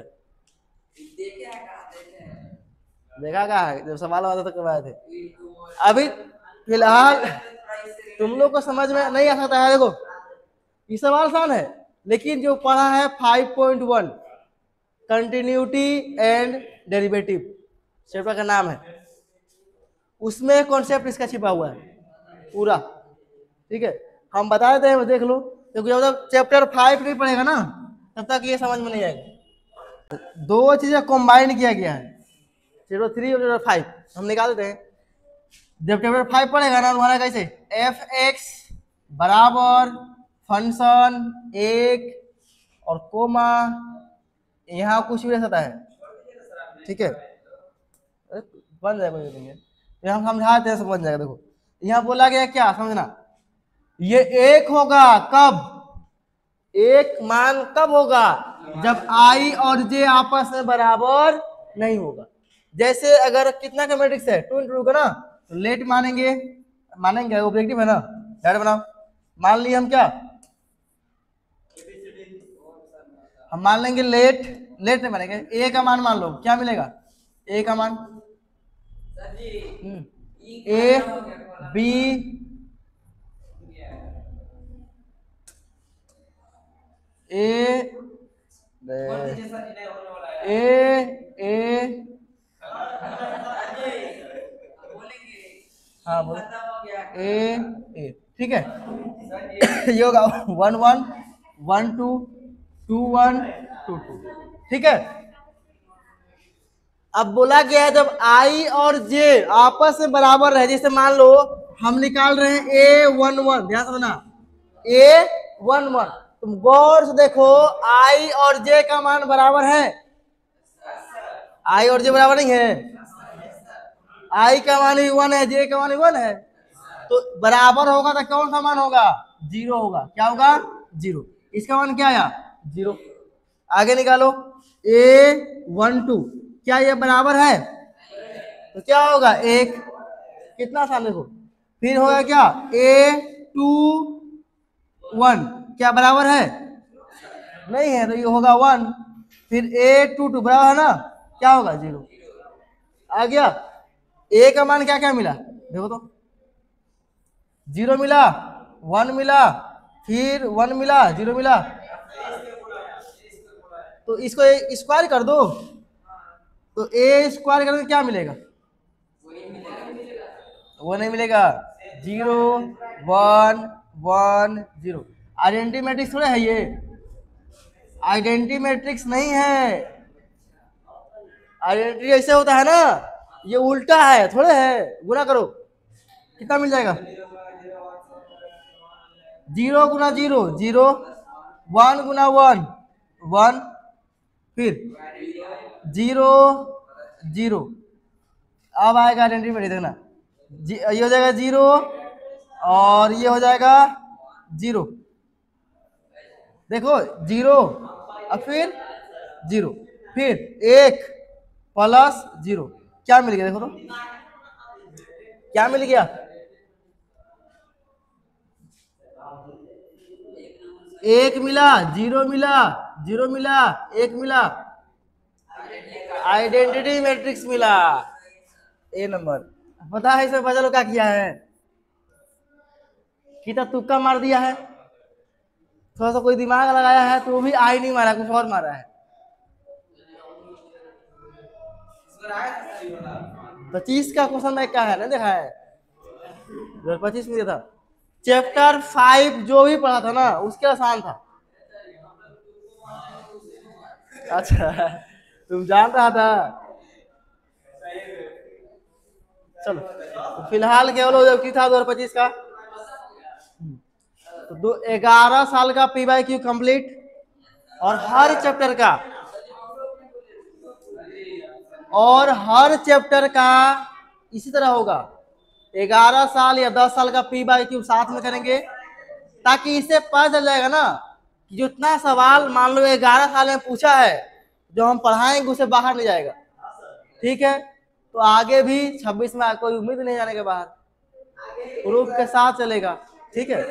देखा कहा है, जब सवाल आया था तो करवाए थे। अभी फिलहाल तुम लोग को समझ में नहीं आ सकता है। देखो ये सवाल आसान है, लेकिन जो पढ़ा है 5.1 कंटिन्यूटी एंड डेरिवेटिव चैप्टर का नाम है, उसमें कॉन्सेप्ट इसका छिपा हुआ है पूरा। ठीक है, हम बता देते हैं, देख लो, क्योंकि जब तक चैप्टर 5 नहीं पढ़ेगा ना तब तक ये समझ में नहीं आएगा। दो चीजें कंबाइन किया गया है, चैप्टर 3 और चैप्टर 5 हम निकाल देते हैं। जब चैप्टर 5 पढ़ेगा ना तुम्हारा कैसे एफ एक्स बराबर फंक्शन एक और कोमा, यहाँ कुछ भी रह सकता है। ठीक है, बन जाएगा ये हम समझाते हैं, सब बन जाएगा। देखो यहाँ बोला गया क्या समझना, ये एक होगा कब, एक मान कब होगा जब आई और जे आपस में बराबर नहीं होगा। जैसे अगर कितना का मैट्रिक्स है 2 इंटू 2 का ना, तो लेट मानेंगे ऑब्जेक्टिव है ना, डायरेक्ट बनाओ। मान लिए हम क्या, हम मान लेंगे लेट नहीं मानेंगे, ए का मान मान लो, क्या मिलेगा ए का मान ए बी ए हाँ बोलो ए। ठीक है, ये होगा 1 1 1 2 2 1 2 2। ठीक है, अब बोला गया है जब आई और जे आपस में बराबर रहे, जैसे मान लो हम निकाल रहे हैं A11, ध्यान समझना A11, तुम गौर से देखो आई और जे का मान बराबर है, आई और जे बराबर नहीं है, आई का मान भी 1 है, जे का मान भी 1 है, तो बराबर होगा तो कौन सा मान होगा 0 होगा। क्या होगा 0, इसका मान क्या आया 0। आगे निकालो A12, क्या ये बराबर है, तो क्या होगा 1, कितना आसान देखो। फिर होगा क्या A21, क्या बराबर है नहीं है, तो ये होगा 1। फिर A22 बराबर है ना, क्या होगा 0। आ गया, ए का मान क्या क्या मिला देखो तो, 0 मिला 1 मिला फिर 1 मिला 0 मिला, तो इसको स्क्वायर कर दो, तो ए स्क्वायर करोगे क्या मिलेगा, वो नहीं मिलेगा, 0 1 1 0। आइडेंटिटी मैट्रिक्स थोड़ा है ये, आइडेंटिटी मैट्रिक्स नहीं है। आइडेंटिटी ऐसे होता है ना, ये उल्टा है थोड़े है। गुना करो कितना मिल जाएगा, 0 गुना 0 0, 1 गुना 1 1, फिर 0 0। अब आएगा आइडेंटिटी मैट्रिक्स, देखना ये हो जाएगा 0 और ये हो जाएगा 0। देखो 0 और फिर 0 फिर 1 प्लस 0, क्या मिल गया देखो तो, क्या मिल गया 1 मिला 0 मिला 0 मिला 1 मिला, आइडेंटिटी मैट्रिक्स मिला ए नंबर। पता है इसमें बच्चा लोग क्या किया है, कितना तुक्का मार दिया है, थोड़ा सा कोई दिमाग लगाया है तो वो भी आई नहीं मारा, कुछ और मारा है। 25 का क्वेश्चन में क्या है ना देखा है, 25 में दिया था चैप्टर 5 जो भी पढ़ा था ना उसके आसान था। अच्छा तुम जान रहा था। चलो तो फिलहाल केवल ऑब्जेक्टिव था 2025 का। तो 11 साल का पी बाई क्यू कंप्लीट, और हर चैप्टर का इसी तरह होगा। 11 साल या 10 साल का पी बाई क्यू साथ में करेंगे, ताकि इससे पता चल जाएगा ना कि जितना सवाल मान लो 11 साल में पूछा है, जो हम पढ़ाएंगे उसे बाहर नहीं जाएगा। ठीक है, तो आगे भी 26 में कोई उम्मीद नहीं जाने के बाहर, प्रूफ के साथ चलेगा। ठीक है।